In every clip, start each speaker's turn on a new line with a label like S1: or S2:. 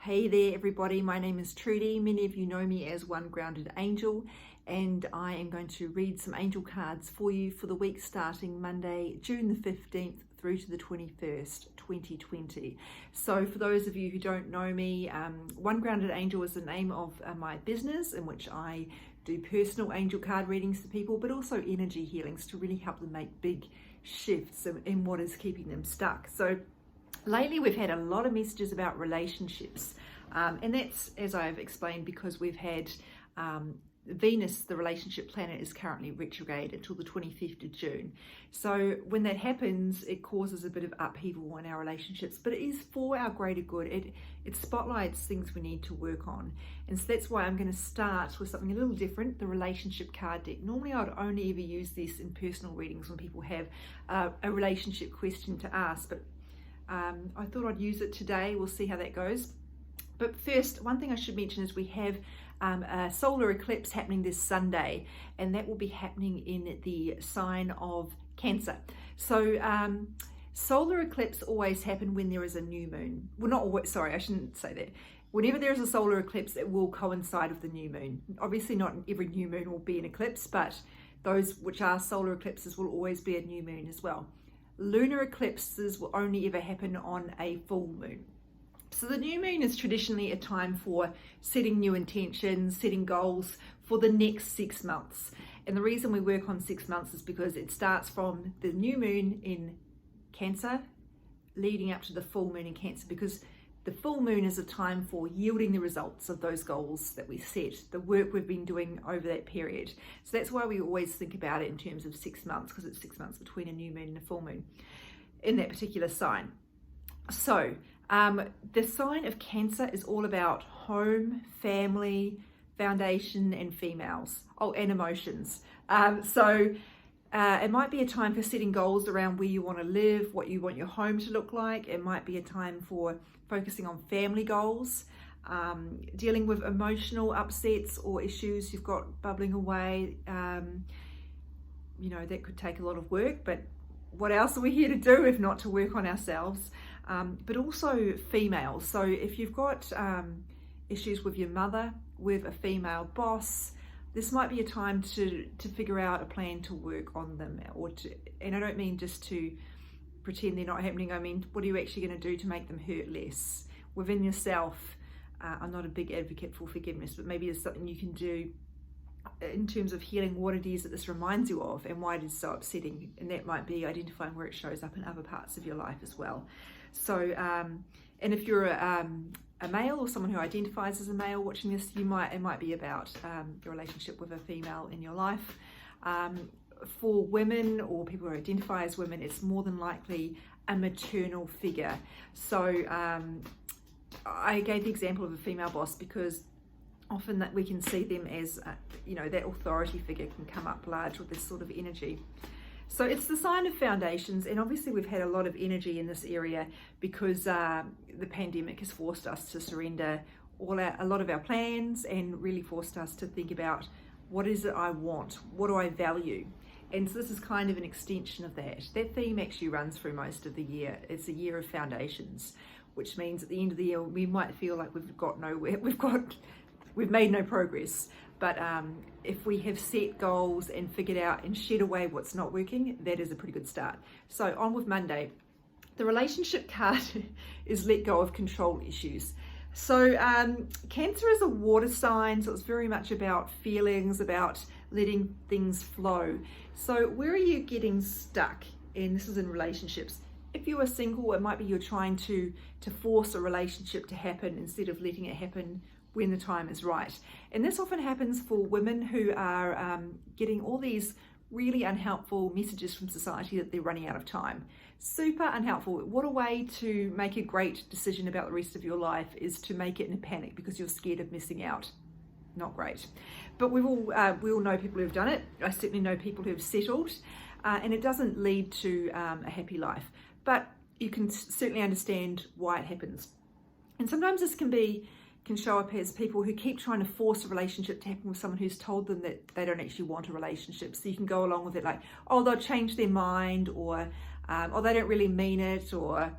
S1: Hey there everybody, my name is Trudy. Many of you know me as One Grounded Angel, and I am going to read some angel cards for you for the week starting Monday, June the 15th through to the 21st, 2020. So for those of you who don't know me, One Grounded Angel is the name of my business in which I do personal angel card readings to people, but also energy healings to really help them make big shifts in what is keeping them stuck. So lately we've had a lot of messages about relationships, and that's, as I've explained, because we've had Venus, the relationship planet, is currently retrograde until the 25th of June. So when that happens, it causes a bit of upheaval in our relationships, but it is for our greater good. It spotlights things we need to work on. And so that's why I'm going to start with something a little different, the relationship card deck. Normally I would only ever use this in personal readings when people have a relationship question to ask, but I thought I'd use it today. We'll see how that goes. But first, one thing I should mention is we have a solar eclipse happening this Sunday, and that will be happening in the sign of Cancer. So solar eclipse always happen when there is a new moon. Well, not always, sorry, I shouldn't say that. Whenever there is a solar eclipse, it will coincide with the new moon. Obviously not every new moon will be an eclipse, but those which are solar eclipses will always be a new moon as well. Lunar eclipses will only ever happen on a full moon. So the new moon is traditionally a time for setting new intentions, setting goals for the next 6 months. And the reason we work on 6 months is because it starts from the new moon in Cancer, leading up to the full moon in Cancer, because the full moon is a time for yielding the results of those goals that we set, the work we've been doing over that period. So that's why we always think about it in terms of 6 months, because it's 6 months between a new moon and a full moon in that particular sign. So the sign of Cancer is all about home, family, foundation, and females. Oh, and emotions. It might be a time for setting goals around where you want to live, what you want your home to look like. It might be a time for focusing on family goals, dealing with emotional upsets or issues you've got bubbling away. That could take a lot of work, but what else are we here to do if not to work on ourselves? But also females. So if you've got issues with your mother, with a female boss, this might be a time to figure out a plan to work on them, and I don't mean just to pretend they're not happening. I mean, what are you actually going to do to make them hurt less within yourself? I'm not a big advocate for forgiveness, but maybe there's something you can do in terms of healing what it is that this reminds you of and why it is so upsetting. And that might be identifying where it shows up in other parts of your life as well. So, and if you're a male or someone who identifies as a male watching this, it might be about your relationship with a female in your life. For women or people who identify as women, it's more than likely a maternal figure. So I gave the example of a female boss because often that we can see them as, that authority figure can come up large with this sort of energy. So it's the sign of foundations, and obviously we've had a lot of energy in this area because the pandemic has forced us to surrender a lot of our plans and really forced us to think about what is it I want, what do I value. And so this is kind of an extension of that. That theme actually runs through most of the year. It's a year of foundations, which means at the end of the year we might feel like we've got nowhere, we've made no progress. But if we have set goals and figured out and shed away what's not working, that is a pretty good start. So on with Monday. The relationship card is let go of control issues. So Cancer is a water sign, so it's very much about feelings, about letting things flow. So where are you getting stuck? And this is in relationships. If you are single, it might be you're trying to force a relationship to happen instead of letting it happen when the time is right. And this often happens for women who are getting all these really unhelpful messages from society that they're running out of time. Super unhelpful. What a way to make a great decision about the rest of your life is to make it in a panic because you're scared of missing out. Not great. But we all know people who've done it. I certainly know people who've settled, and it doesn't lead to a happy life. But you can certainly understand why it happens. And sometimes this can show up as people who keep trying to force a relationship to happen with someone who's told them that they don't actually want a relationship. So you can go along with it like, oh, they'll change their mind, or they don't really mean it, or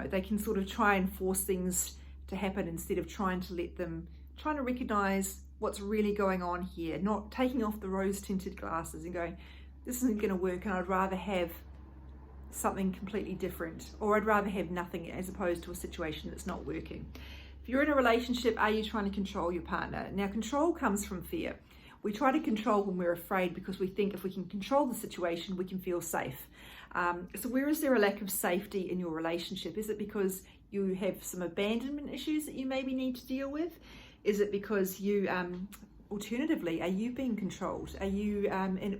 S1: they can sort of try and force things to happen instead of trying to recognize what's really going on here, not taking off the rose-tinted glasses and going, this isn't going to work, and I'd rather have something completely different, or I'd rather have nothing as opposed to a situation that's not working. If you're in a relationship, are you trying to control your partner? Now, control comes from fear. We try to control when we're afraid because we think if we can control the situation, we can feel safe. So where is there a lack of safety in your relationship? Is it because you have some abandonment issues that you maybe need to deal with? Is it because you, alternatively, are you being controlled? Are you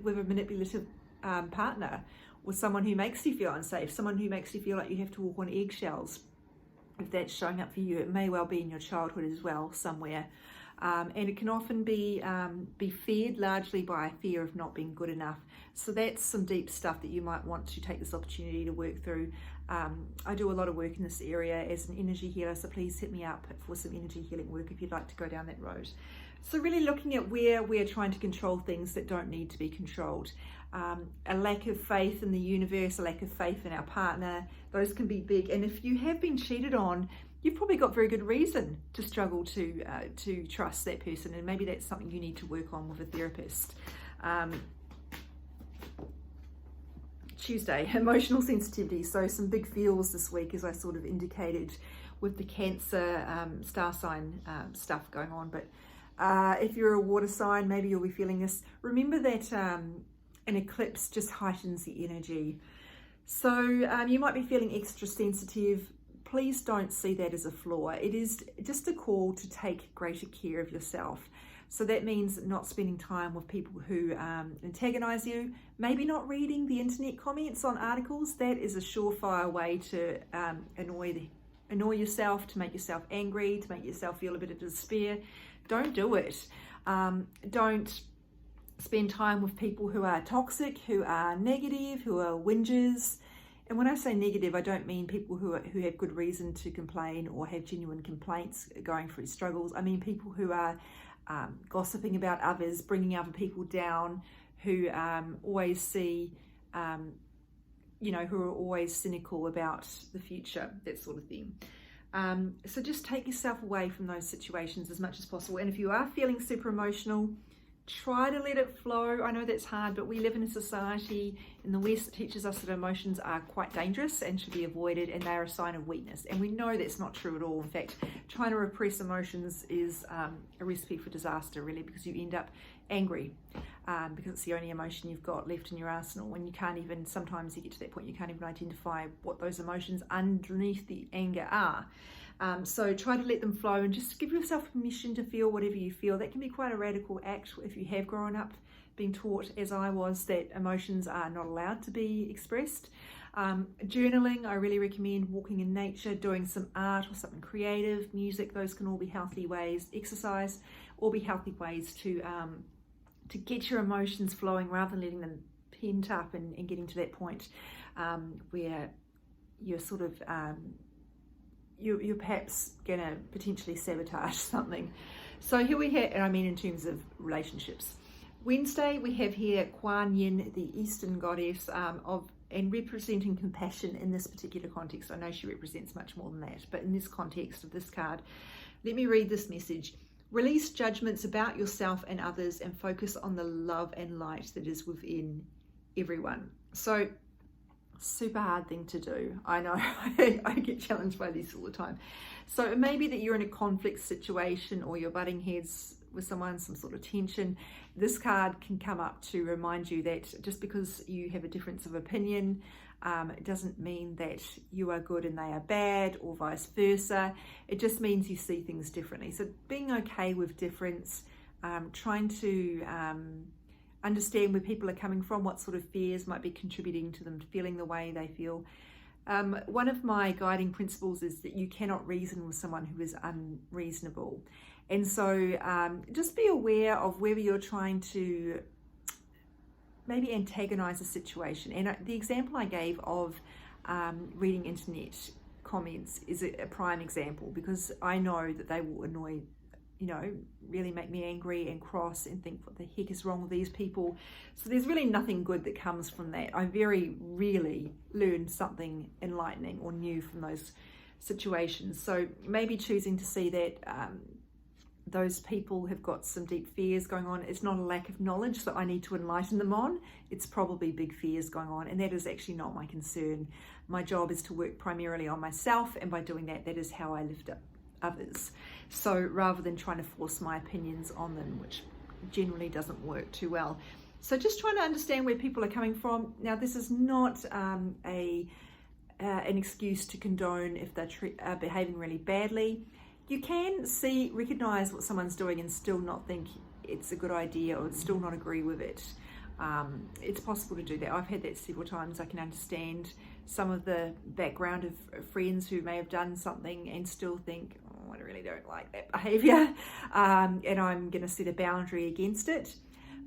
S1: with a manipulative partner, or someone who makes you feel unsafe, someone who makes you feel like you have to walk on eggshells? If that's showing up for you, it may well be in your childhood as well, somewhere. And it can often be feared largely by a fear of not being good enough. So that's some deep stuff that you might want to take this opportunity to work through. I do a lot of work in this area as an energy healer, so please hit me up for some energy healing work if you'd like to go down that road. So really looking at where we're trying to control things that don't need to be controlled. A lack of faith in the universe, a lack of faith in our partner, those can be big. And if you have been cheated on, you've probably got very good reason to struggle to trust that person, and maybe that's something you need to work on with a therapist. Tuesday, emotional sensitivity. So some big feels this week, as I sort of indicated with the Cancer star sign stuff going on. But if you're a water sign, maybe you'll be feeling this. Remember that an eclipse just heightens the energy. So you might be feeling extra sensitive. Please don't see that as a flaw. It is just a call to take greater care of yourself. So that means not spending time with people who antagonize you, maybe not reading the internet comments on articles. That is a surefire way to annoy yourself, to make yourself angry, to make yourself feel a bit of despair. Don't do it. Don't spend time with people who are toxic, who are negative, who are whingers. And when I say negative, I don't mean people who have good reason to complain or have genuine complaints going through struggles. I mean people who are gossiping about others, bringing other people down, who always see, who are always cynical about the future, that sort of thing. So just take yourself away from those situations as much as possible. And if you are feeling super emotional, try to let it flow. I know that's hard, but we live in a society in the West that teaches us that emotions are quite dangerous and should be avoided, and they are a sign of weakness. And we know that's not true at all. In fact, trying to repress emotions is a recipe for disaster, really, because you end up angry because it's the only emotion you've got left in your arsenal. When you can't even, sometimes you get to that point, you can't even identify what those emotions underneath the anger are. So try to let them flow and just give yourself permission to feel whatever you feel. That can be quite a radical act if you have grown up being taught, as I was, that emotions are not allowed to be expressed. Journaling, I really recommend. Walking in nature, doing some art or something creative, music, those can all be healthy ways. Exercise, all be healthy ways to get your emotions flowing rather than letting them pent up and getting to that point where you're sort of you're perhaps going to potentially sabotage something. So here we have, and I mean in terms of relationships. Wednesday, we have here Kuan Yin, the Eastern goddess and representing compassion in this particular context. I know she represents much more than that, but in this context of this card, let me read this message. Release judgments about yourself and others and focus on the love and light that is within everyone. So, super hard thing to do. I know, I get challenged by this all the time. So it may be that you're in a conflict situation or you're butting heads with someone, some sort of tension. This card can come up to remind you that just because you have a difference of opinion, it doesn't mean that you are good and they are bad, or vice versa. It just means you see things differently. So being okay with difference, trying to understand where people are coming from, what sort of fears might be contributing to them feeling the way they feel. One of my guiding principles is that you cannot reason with someone who is unreasonable. And so just be aware of whether you're trying to maybe antagonize a situation. And the example I gave of reading internet comments is a prime example, because I know that they will annoy really make me angry and cross and think, what the heck is wrong with these people? So there's really nothing good that comes from that. I very rarely learn something enlightening or new from those situations. So maybe choosing to see that those people have got some deep fears going on. It's not a lack of knowledge that I need to enlighten them on. It's probably big fears going on, and that is actually not my concern. My job is to work primarily on myself, and by doing that, that is how I lift up others. So rather than trying to force my opinions on them, which generally doesn't work too well. So just trying to understand where people are coming from. Now, this is not an excuse to condone if they're behaving really badly. You can recognize what someone's doing and still not think it's a good idea, or still not agree with it. It's possible to do that. I've had that several times. I can understand some of the background of friends who may have done something and still think, oh, I really don't like that behavior, and I'm going to set a boundary against it.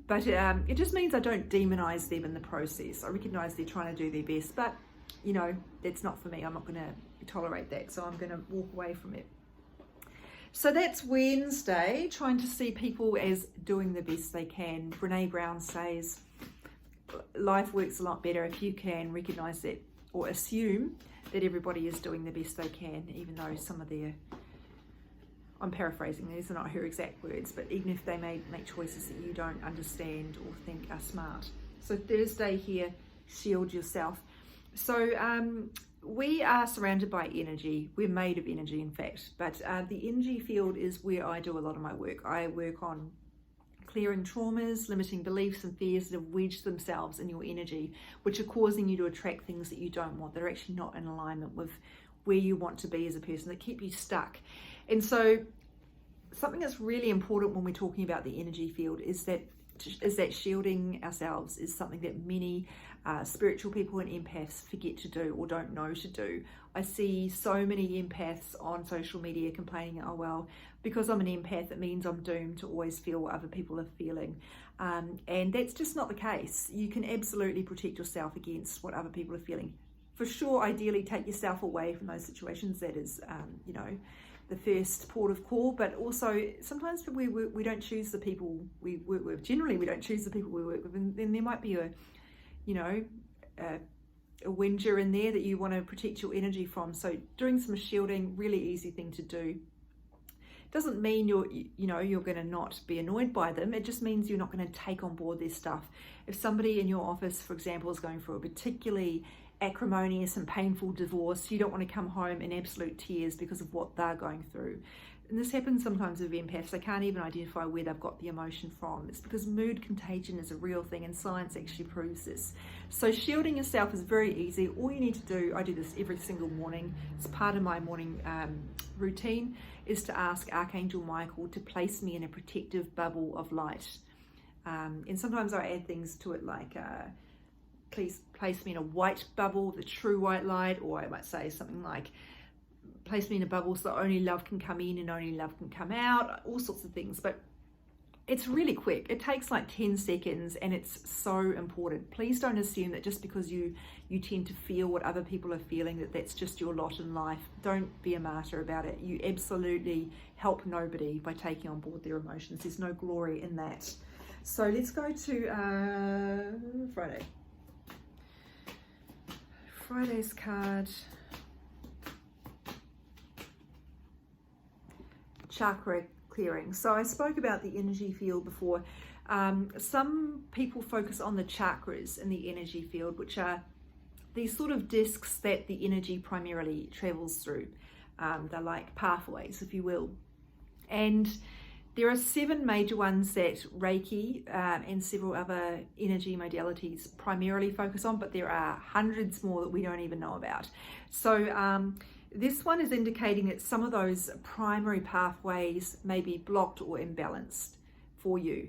S1: But it just means I don't demonize them in the process. I recognize they're trying to do their best, but that's not for me. I'm not going to tolerate that, so I'm going to walk away from it. So that's Wednesday, trying to see people as doing the best they can. Brene Brown says, life works a lot better if you can recognize that, or assume that everybody is doing the best they can, even though some of their, I'm paraphrasing, these are not her exact words, but even if they may make choices that you don't understand or think are smart. So Thursday here, shield yourself. So we are surrounded by energy. We're made of energy, in fact, but the energy field is where I do a lot of my work. I work on clearing traumas, limiting beliefs and fears that have wedged themselves in your energy, which are causing you to attract things that you don't want, that are actually not in alignment with where you want to be as a person, that keep you stuck. And so something that's really important when we're talking about the energy field is that shielding ourselves is something that many spiritual people and empaths forget to do or don't know to do. I see so many empaths on social media complaining, oh well, because I'm an empath, it means I'm doomed to always feel what other people are feeling. And that's just not the case. You can absolutely protect yourself against what other people are feeling. For sure, ideally take yourself away from those situations. That is, the first port of call, but also sometimes we don't choose the people we work with. Generally, we don't choose the people we work with, and then there might be a whinger in there that you want to protect your energy from. So doing some shielding, really easy thing to do. Doesn't mean you're going to not be annoyed by them. It just means you're not going to take on board their stuff. If somebody in your office, for example, is going through a particularly acrimonious and painful divorce, you don't want to come home in absolute tears because of what they're going through. And this happens sometimes with empaths. They can't even identify where they've got the emotion from. It's because mood contagion is a real thing, and science actually proves this. So shielding yourself is very easy. All you need to do, I do this every single morning, it's part of my morning routine, is to ask Archangel Michael to place me in a protective bubble of light. And sometimes I add things to it like, please place me in a white bubble, the true white light, or I might say something like, place me in a bubble so only love can come in and only love can come out, all sorts of things. But it's really quick. It takes like 10 seconds, and it's so important. Please don't assume that just because you tend to feel what other people are feeling, that's just your lot in life. Don't be a martyr about it. You absolutely help nobody by taking on board their emotions. There's no glory in that. So let's go to Friday. Friday's card. Chakra clearing. So I spoke about the energy field before. Some people focus on the chakras in the energy field, which are these sort of discs that the energy primarily travels through. They're like pathways, if you will. And there are 7 major ones that Reiki and several other energy modalities primarily focus on, but there are hundreds more that we don't even know about. So this one is indicating that some of those primary pathways may be blocked or imbalanced for you.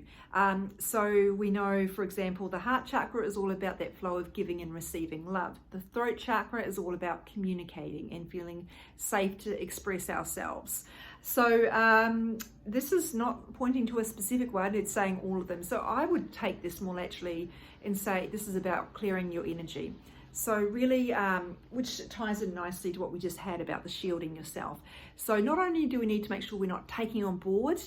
S1: So we know, for example, the heart chakra is all about that flow of giving and receiving love. The throat chakra is all about communicating and feeling safe to express ourselves. So this is not pointing to a specific one, it's saying all of them. So I would take this more laterally and say this is about clearing your energy. So really, which ties in nicely to what we just had about the shielding yourself. So not only do we need to make sure we're not taking on board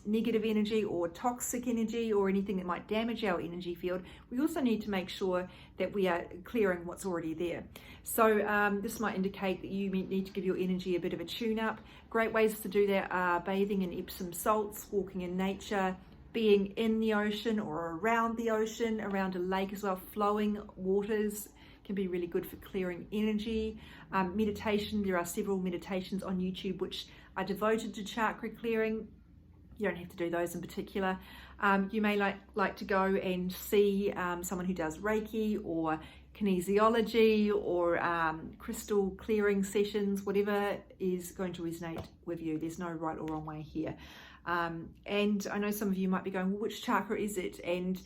S1: negative energy or toxic energy or anything that might damage our energy field, we also need to make sure that we are clearing what's already there. So this might indicate that you need to give your energy a bit of a tune-up. Great ways to do that are bathing in Epsom salts, walking in nature, being in the ocean or around the ocean, around a lake as well. Flowing waters can be really good for clearing energy. Meditation, there are several meditations on YouTube which are devoted to chakra clearing. You don't have to do those in particular. You may like to go and see someone who does Reiki or kinesiology or crystal clearing sessions, whatever is going to resonate with you. There's no right or wrong way here. And I know some of you might be going, well, which chakra is it? And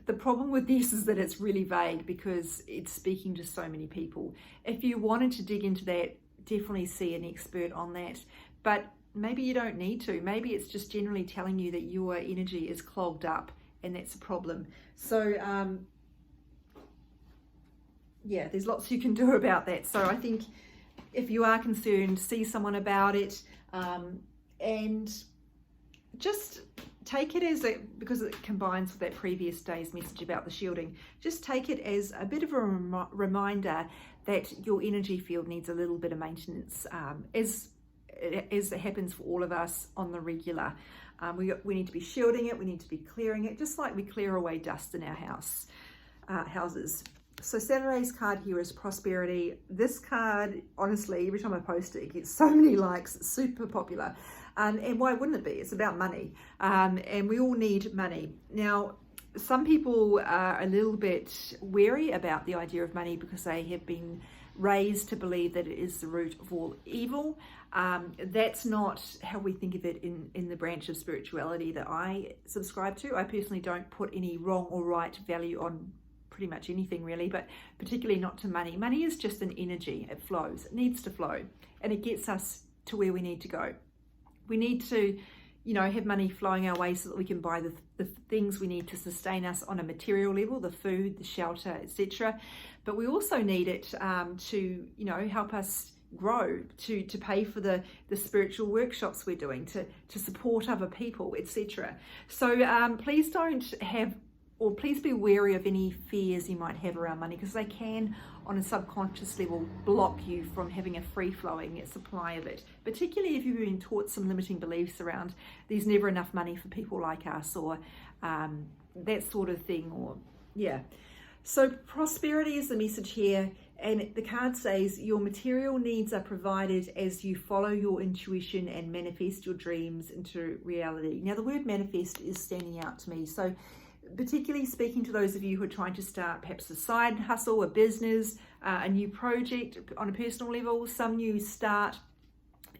S1: the problem with this is that it's really vague because it's speaking to so many people. If you wanted to dig into that, definitely see an expert on that. But maybe you don't need to. Maybe it's just generally telling you that your energy is clogged up and that's a problem. So yeah, there's lots you can do about that. So I think if you are concerned, see someone about it, and just take it as because it combines with that previous day's message about the shielding, just take it as a bit of a reminder that your energy field needs a little bit of maintenance, as it happens for all of us on the regular. We need to be shielding it, we need to be clearing it, just like we clear away dust in our houses. So Saturday's card here is prosperity. This card, honestly, every time I post it, it gets so many likes. It's super popular. And why wouldn't it be? It's about money. And we all need money. Now, some people are a little bit wary about the idea of money because they have been raised to believe that it is the root of all evil. That's not how we think of it in the branch of spirituality that I subscribe to. I personally don't put any wrong or right value on pretty much anything really, but particularly not to money. Money is just an energy. It flows. It needs to flow, and it gets us to where we need to go. We need to, have money flowing our way so that we can buy the things we need to sustain us on a material level, the food, the shelter, etc. But we also need it to, help us grow, to pay for the spiritual workshops we're doing, to support other people, etc. So please don't have, or please be wary of any fears you might have around money, because they can, on a subconscious level, block you from having a free-flowing supply of it, particularly if you've been taught some limiting beliefs around there's never enough money for people like us, or that sort of thing, or yeah. So prosperity is the message here, and the card says your material needs are provided as you follow your intuition and manifest your dreams into reality. Now the word manifest is standing out to me, so particularly speaking to those of you who are trying to start perhaps a side hustle, a business, a new project on a personal level, some new start.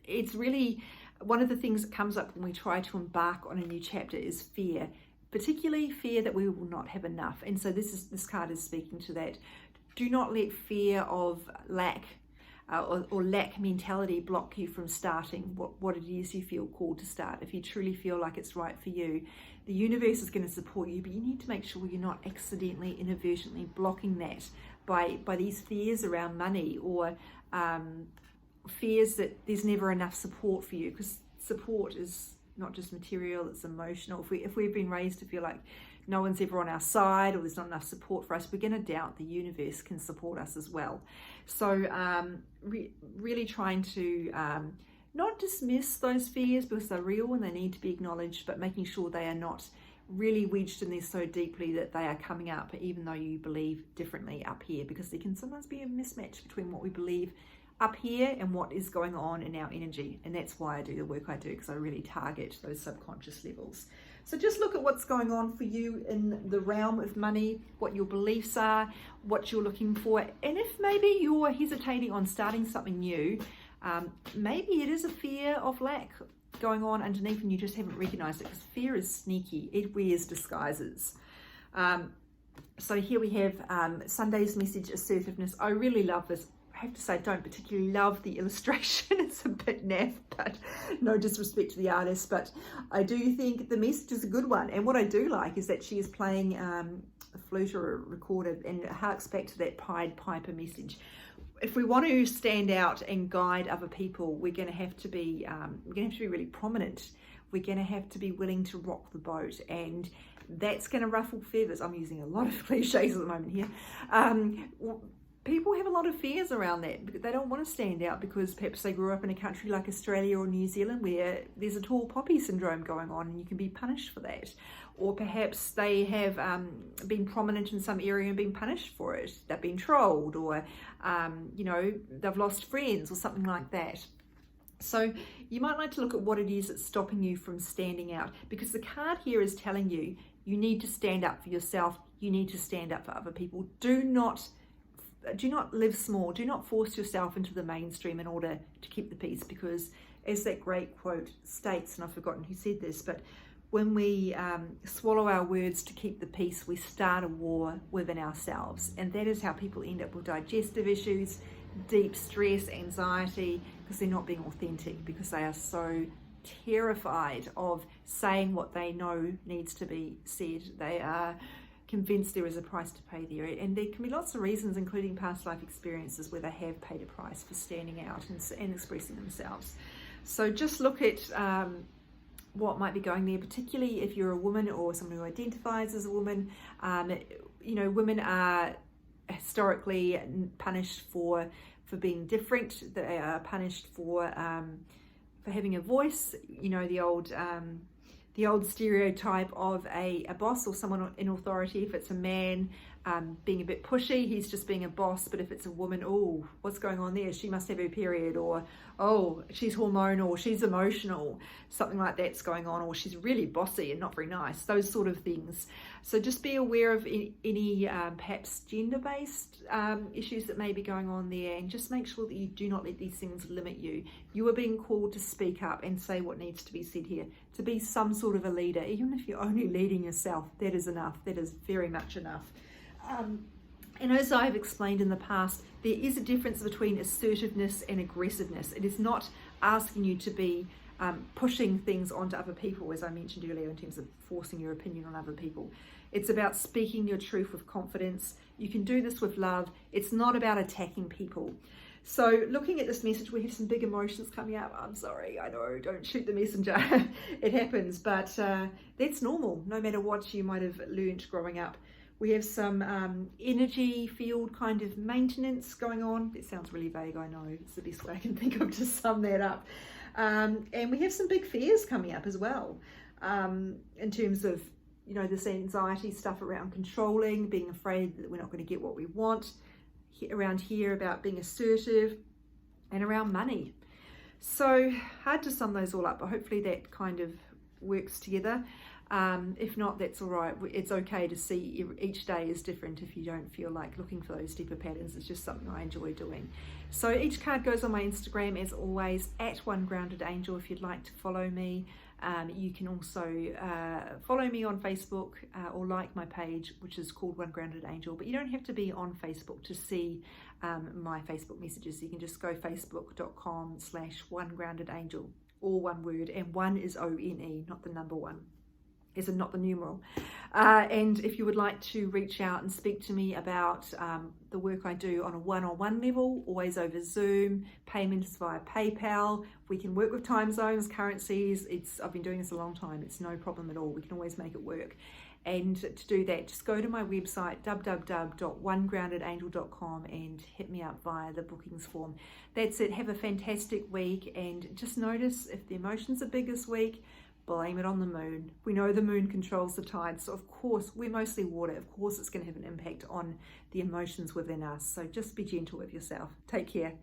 S1: It's really one of the things that comes up when we try to embark on a new chapter is fear, particularly fear that we will not have enough. And so this card is speaking to that. Do not let fear of lack or lack mentality block you from starting what it is you feel called to start. If you truly feel like it's right for you, the universe is going to support you, but you need to make sure you're not accidentally, inadvertently blocking that by these fears around money, or fears that there's never enough support for you, because support is not just material, it's emotional. If we've been raised to feel like no one's ever on our side, or there's not enough support for us, we're going to doubt the universe can support us as well. So really trying to not dismiss those fears because they're real and they need to be acknowledged, but making sure they are not really wedged in there so deeply that they are coming up even though you believe differently up here, because there can sometimes be a mismatch between what we believe up here and what is going on in our energy. And that's why I do the work I do, because I really target those subconscious levels. So just look at what's going on for you in the realm of money, what your beliefs are, what you're looking for. And if maybe you're hesitating on starting something new, maybe it is a fear of lack going on underneath and you just haven't recognized it, because fear is sneaky. It wears disguises. So here we have Sunday's message, assertiveness. I really love this. I have to say I don't particularly love the illustration. It's a bit naff, but no disrespect to the artist, but I do think the message is a good one. And what I do like is that she is playing flute or a recorder, and it harks back to that Pied Piper message. If we want to stand out and guide other people, we're going to have to be really prominent. We're going to have to be willing to rock the boat, and that's going to ruffle feathers. I'm using a lot of cliches at the moment here. People have a lot of fears around that. They don't want to stand out because perhaps they grew up in a country like Australia or New Zealand where there's a tall poppy syndrome going on and you can be punished for that. Or perhaps they have been prominent in some area and been punished for it. They've been trolled, or they've lost friends or something like that. So you might like to look at what it is that's stopping you from standing out, because the card here is telling you you need to stand up for yourself. You need to stand up for other people. Do not live small. Do not force yourself into the mainstream in order to keep the peace, because as that great quote states, and I've forgotten who said this, but when we swallow our words to keep the peace, we start a war within ourselves. And that is how people end up with digestive issues, deep stress, anxiety, because they're not being authentic, because they are so terrified of saying what they know needs to be said. They are convinced there is a price to pay there. And there can be lots of reasons, including past life experiences, where they have paid a price for standing out and expressing themselves. So just look at what might be going there, particularly if you're a woman or someone who identifies as a woman. Women are historically punished for being different. They are punished for having a voice. The old stereotype of a boss or someone in authority. If it's a man, being a bit pushy, he's just being a boss. But if it's a woman, oh, what's going on there? She must have her period, or oh, she's hormonal, or she's emotional, something like that's going on, or she's really bossy and not very nice, those sort of things. So just be aware of any perhaps gender-based issues that may be going on there, and just make sure that you do not let these things limit you. You are being called to speak up and say what needs to be said here, to be some sort of a leader. Even if you're only leading yourself, that is enough. That is very much enough. And as I've explained in the past, there is a difference between assertiveness and aggressiveness. It is not asking you to be pushing things onto other people, as I mentioned earlier, in terms of forcing your opinion on other people. It's about speaking your truth with confidence. You can do this with love. It's not about attacking people. So looking at this message, we have some big emotions coming up. I'm sorry, I know, don't shoot the messenger. It happens, but that's normal, no matter what you might have learned growing up. We have some energy field kind of maintenance going on. It sounds really vague, I know. It's the best way I can think of to sum that up. And we have some big fears coming up as well, in terms of, this anxiety stuff around controlling, being afraid that we're not going to get what we want, around here about being assertive, and around money. So hard to sum those all up, but hopefully that kind of works together. If not, that's all right. It's okay to see each day is different if you don't feel like looking for those deeper patterns. It's just something I enjoy doing. So each card goes on my Instagram, as always, at @OneGroundedAngel if you'd like to follow me. You can also follow me on Facebook or like my page, which is called One Grounded Angel. But you don't have to be on Facebook to see my Facebook messages. You can just go facebook.com/OneGroundedAngel, all one word, and one is ONE, not the number one. Is not the numeral. And if you would like to reach out and speak to me about the work I do on a one-on-one level, always over Zoom, payment is via PayPal. We can work with time zones, currencies. I've been doing this a long time. It's no problem at all. We can always make it work. And to do that, just go to my website, www.onegroundedangel.com, and hit me up via the bookings form. That's it. Have a fantastic week, and just notice if the emotions are big this week, blame it on the moon. We know the moon controls the tides, so of course, we're mostly water. Of course, it's going to have an impact on the emotions within us. So just be gentle with yourself. Take care.